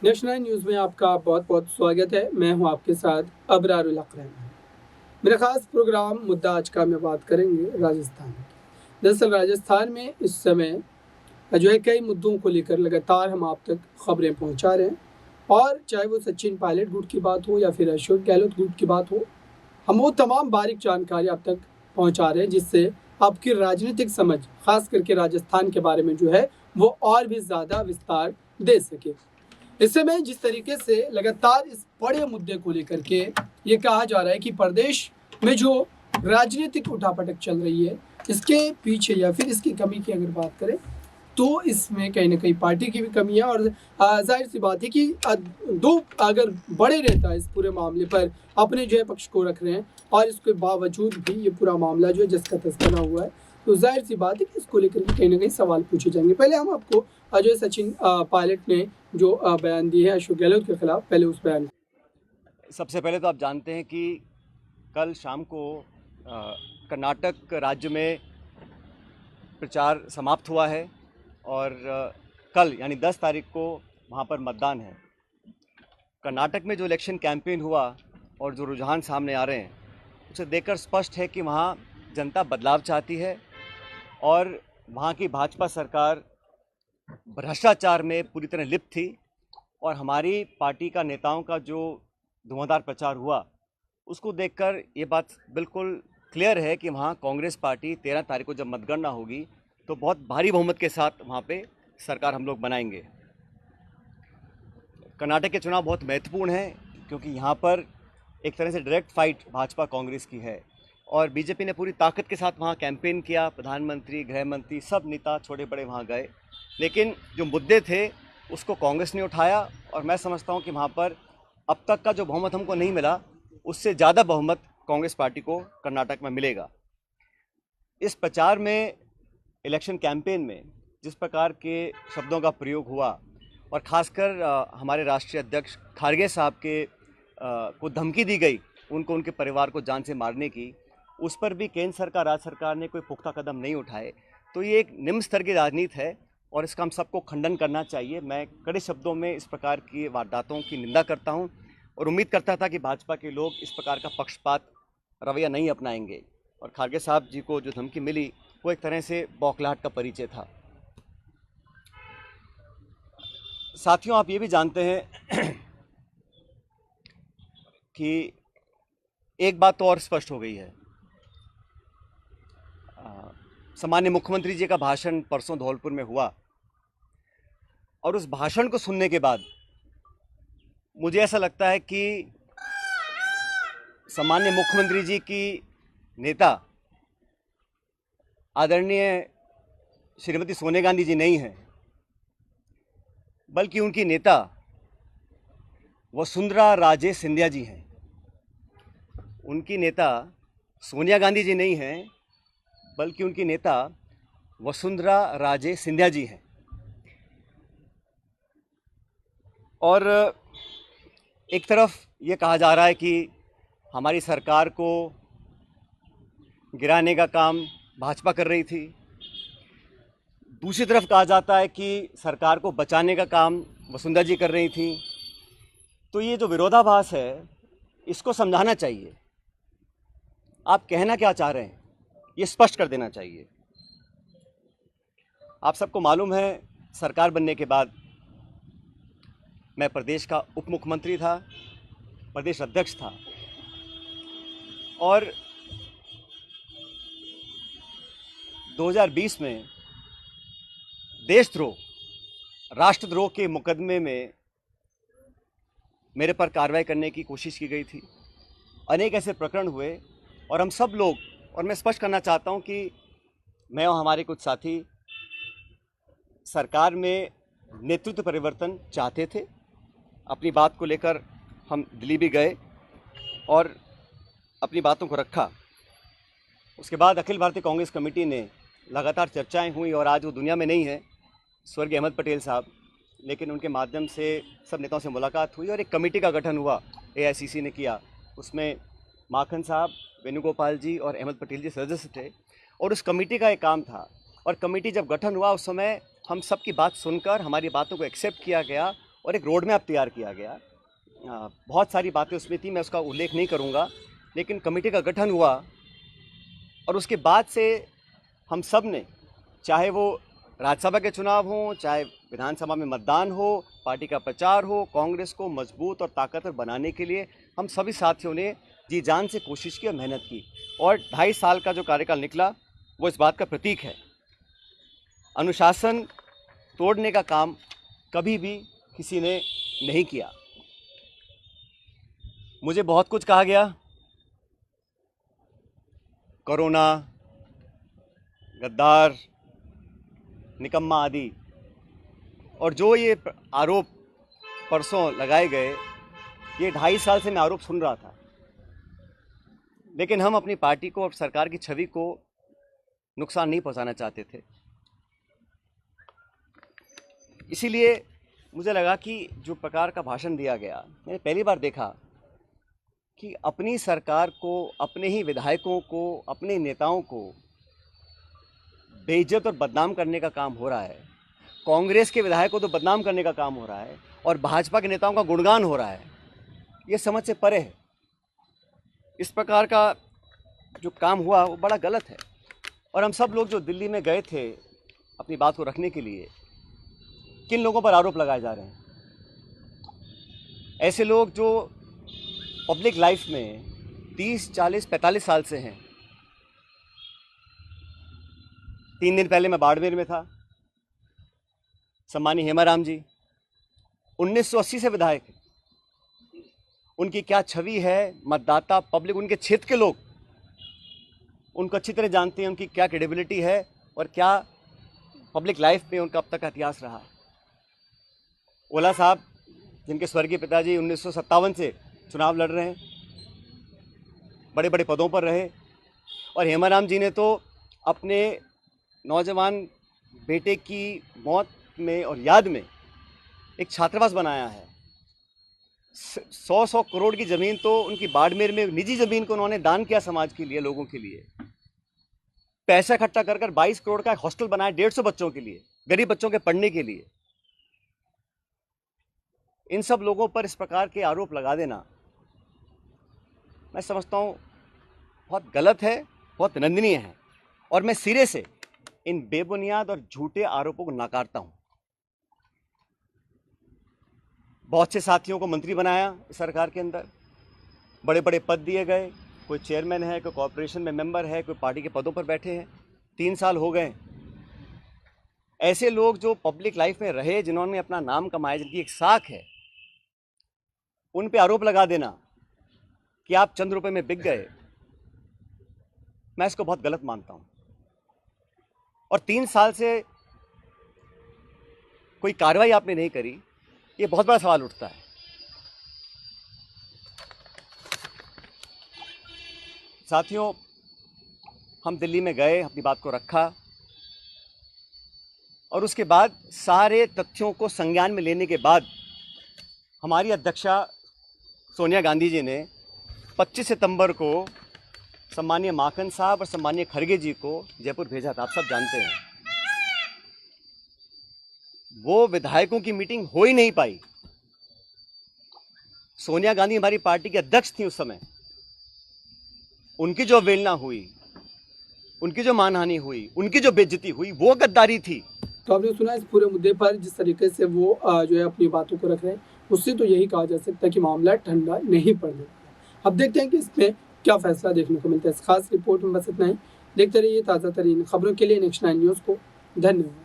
National news में आपका बहुत बहुत स्वागत है। मैं हूं आपके साथ अबरारुल हक रहमान। मेरा खास प्रोग्राम मुद्दा आज का में बात करेंगे राजस्थान की। दरअसल राजस्थान में इस समय जो है कई मुद्दों को लेकर लगातार हम आप तक खबरें पहुंचा रहे हैं, और चाहे वो सचिन पायलट गुट की बात हो या फिर अशोक गहलोत गुट की बात हो, हम वो तमाम बारीक जानकारी आप तक पहुंचा रहे हैं जिससे आपकी राजनीतिक समझ खास करके राजस्थान के बारे में जो है वो और भी ज़्यादा विस्तार दे सके। इस समय जिस तरीके से लगातार इस बड़े मुद्दे को लेकर के ये कहा जा रहा है कि प्रदेश में जो राजनीतिक उठापटक चल रही है, इसके पीछे या फिर इसकी कमी की अगर बात करें तो इसमें कहीं ना कहीं पार्टी की भी कमी है। और जाहिर सी बात है कि दो अगर बड़े नेता इस पूरे मामले पर अपने जो है पक्ष को रख रहे हैं और इसके बावजूद भी ये पूरा मामला जो है जिसका तस्करा हुआ है, तो जाहिर सी बात है कि इसको लेकर के कहीं ना कहीं सवाल पूछे जाएंगे। पहले हम आपको जो है सचिन पायलट ने जो बयान दिए हैं अशोक गहलोत के खिलाफ, पहले उस बयान। सबसे पहले तो आप जानते हैं कि कल शाम को कर्नाटक राज्य में प्रचार समाप्त हुआ है और कल यानी 10 तारीख को वहाँ पर मतदान है। कर्नाटक में जो इलेक्शन कैंपेन हुआ और जो रुझान सामने आ रहे हैं उसे देखकर स्पष्ट है कि वहाँ जनता बदलाव चाहती है और वहाँ की भाजपा सरकार भ्रष्टाचार में पूरी तरह लिप्त थी। और हमारी पार्टी का नेताओं का जो धुआंधार प्रचार हुआ उसको देखकर ये बात बिल्कुल क्लियर है कि वहाँ कांग्रेस पार्टी 13 तारीख को जब मतगणना होगी तो बहुत भारी बहुमत के साथ वहाँ पे सरकार हम लोग बनाएंगे। कर्नाटक के चुनाव बहुत महत्वपूर्ण हैं क्योंकि यहाँ पर एक तरह से डायरेक्ट फाइट भाजपा कांग्रेस की है और बीजेपी ने पूरी ताकत के साथ वहाँ कैंपेन किया। प्रधानमंत्री, गृह मंत्री, सब नेता छोटे बड़े वहाँ गए, लेकिन जो मुद्दे थे उसको कांग्रेस ने उठाया और मैं समझता हूँ कि वहाँ पर अब तक का जो बहुमत हमको नहीं मिला उससे ज़्यादा बहुमत कांग्रेस पार्टी को कर्नाटक में मिलेगा। इस प्रचार में, इलेक्शन कैंपेन में जिस प्रकार के शब्दों का प्रयोग हुआ और ख़ासकर हमारे राष्ट्रीय अध्यक्ष खारगे साहब के को धमकी दी गई उनको, उनके परिवार को जान से मारने की, उस पर भी केंद्र सरकार, राज्य सरकार ने कोई पुख्ता कदम नहीं उठाए। तो ये एक निम्न स्तर की राजनीति है और इसका हम सबको खंडन करना चाहिए। मैं कड़े शब्दों में इस प्रकार की वारदातों की निंदा करता हूं और उम्मीद करता था कि भाजपा के लोग इस प्रकार का पक्षपात रवैया नहीं अपनाएंगे। और खारगे साहब जी को जो धमकी मिली वो एक तरह से बौखलाहट का परिचय था। साथियों, आप ये भी जानते हैं कि एक बात तो और स्पष्ट हो गई है। सामान्य मुख्यमंत्री जी का भाषण परसों धौलपुर में हुआ और उस भाषण को सुनने के बाद मुझे ऐसा लगता है कि सामान्य मुख्यमंत्री जी की नेता आदरणीय श्रीमती सोनिया गांधी जी नहीं हैं, बल्कि उनकी नेता वसुंधरा राजे सिंधिया जी हैं। उनकी नेता सोनिया गांधी जी नहीं हैं, बल्कि उनकी नेता वसुंधरा राजे सिंधिया जी हैं। और एक तरफ ये कहा जा रहा है कि हमारी सरकार को गिराने का काम भाजपा कर रही थी, दूसरी तरफ कहा जाता है कि सरकार को बचाने का काम वसुंधरा जी कर रही थी। तो ये जो विरोधाभास है इसको समझाना चाहिए। आप कहना क्या चाह रहे हैं ये स्पष्ट कर देना चाहिए। आप सबको मालूम है, सरकार बनने के बाद मैं प्रदेश का उप मुख्यमंत्री था, प्रदेश अध्यक्ष था और 2020 में देशद्रोह, राष्ट्रद्रोह के मुकदमे में मेरे पर कार्रवाई करने की कोशिश की गई थी। अनेक ऐसे प्रकरण हुए और हम सब लोग, और मैं स्पष्ट करना चाहता हूं कि मैं और हमारे कुछ साथी सरकार में नेतृत्व परिवर्तन चाहते थे। अपनी बात को लेकर हम दिल्ली भी गए और अपनी बातों को रखा। उसके बाद अखिल भारतीय कांग्रेस कमेटी ने लगातार चर्चाएं हुई और आज वो दुनिया में नहीं है, स्वर्गीय अहमद पटेल साहब, लेकिन उनके माध्यम से सब नेताओं से मुलाकात हुई और एक कमेटी का गठन हुआ, एआईसीसी ने किया। उसमें माखन साहब, वेणुगोपाल जी और अहमद पटेल जी सदस्य थे और उस कमेटी का एक काम था। और कमेटी जब गठन हुआ उस समय हम सब की बात सुनकर हमारी बातों को एक्सेप्ट किया गया और एक रोड मैप तैयार किया गया। बहुत सारी बातें उसमें थी, मैं उसका उल्लेख नहीं करूँगा, लेकिन कमेटी का गठन हुआ और उसके बाद से हम सब ने, चाहे वो राज्यसभा के चुनाव हों, चाहे विधानसभा में मतदान हो, पार्टी का प्रचार हो, कांग्रेस को मजबूत और ताकतवर बनाने के लिए हम सभी साथियों ने जी जान से कोशिश की और मेहनत की, और 2.5 साल का जो कार्यकाल निकला वो इस बात का प्रतीक है। अनुशासन तोड़ने का काम कभी भी किसी ने नहीं किया। मुझे बहुत कुछ कहा गया, कोरोना, गद्दार, निकम्मा आदि, और जो ये आरोप परसों लगाए गए, ये 2.5 साल से मैं आरोप सुन रहा था, लेकिन हम अपनी पार्टी को और सरकार की छवि को नुकसान नहीं पहुंचाना चाहते थे। इसीलिए मुझे लगा कि जो प्रकार का भाषण दिया गया, मैंने पहली बार देखा कि अपनी सरकार को, अपने ही विधायकों को, अपने नेताओं को बेइज्जत और बदनाम करने का काम हो रहा है। कांग्रेस के विधायकों को तो बदनाम करने का काम हो रहा है और भाजपा के नेताओं का गुणगान हो रहा है। ये समझ से परे है। इस प्रकार का जो काम हुआ वो बड़ा गलत है। और हम सब लोग जो दिल्ली में गए थे अपनी बात को रखने के लिए, किन लोगों पर आरोप लगाए जा रहे हैं? ऐसे लोग जो पब्लिक लाइफ में 30, 40, 45 साल से हैं। 3 दिन पहले मैं बाड़मेर में था। सम्मानीय हेमाराम जी 1980 से विधायक हैं। उनकी क्या छवि है, मतदाता, पब्लिक, उनके क्षेत्र के लोग उनको अच्छी तरह जानते हैं, उनकी क्या क्रेडिबिलिटी है और क्या पब्लिक लाइफ में उनका अब तक का इतिहास रहा। ओला साहब, जिनके स्वर्गीय पिताजी 1957 से चुनाव लड़ रहे हैं, बड़े बड़े पदों पर रहे, और हेमाराम जी ने तो अपने नौजवान बेटे की मौत में और याद में एक छात्रावास बनाया है। 100 करोड़ की ज़मीन तो उनकी बाड़मेर में, निजी ज़मीन को उन्होंने दान किया समाज के लिए, लोगों के लिए। पैसा इकट्ठा कर 22 करोड़ का एक हॉस्टल बनाया 150 बच्चों के लिए, गरीब बच्चों के पढ़ने के लिए। इन सब लोगों पर इस प्रकार के आरोप लगा देना मैं समझता हूँ बहुत गलत है, बहुत निंदनीय है, और मैं सिरे से इन बेबुनियाद और झूठे आरोपों को नकारता हूँ। बहुत से साथियों को मंत्री बनाया सरकार के अंदर, बड़े बड़े पद दिए गए, कोई चेयरमैन है, कोई कॉर्पोरेशन में मेंबर है, कोई पार्टी के पदों पर बैठे हैं। 3 साल हो गए। ऐसे लोग जो पब्लिक लाइफ में रहे, जिन्होंने अपना नाम कमाया, जिनकी एक साख है, उन पे आरोप लगा देना कि आप चंद रुपए में बिक गए, मैं इसको बहुत गलत मानता हूं। और 3 साल से कोई कार्रवाई आपने नहीं करी, ये बहुत बड़ा सवाल उठता है। साथियों, हम दिल्ली में गए, अपनी बात को रखा, और उसके बाद सारे तथ्यों को संज्ञान में लेने के बाद हमारी अध्यक्षा सोनिया गांधी जी ने 25 सितंबर को सम्मानीय माखन साहब और सम्मानीय खड़गे जी को जयपुर भेजा था। आप सब जानते हैं, वो विधायकों की मीटिंग हो ही नहीं पाई। सोनिया गांधी हमारी पार्टी की अध्यक्ष थी उस समय। उनकी जो अवहेलना हुई, उनकी जो मानहानि हुई, उनकी जो बेइज्जती हुई, वो गद्दारी थी। तो आपने सुना इस पूरे मुद्दे पर जिस तरीके से वो जो है अपनी बातों को रख रहे हैं, उससे तो यही कहा जा सकता है कि मामला ठंडा नहीं पड़ने वाला। अब देखते हैं कि इसमें क्या फैसला देखने को मिलता है। इस खास रिपोर्ट में बस इतना ही। देखते रहिए ताज़ा तरीन खबरों के लिए नेक्स्ट 9 न्यूज़ को। धन्यवाद।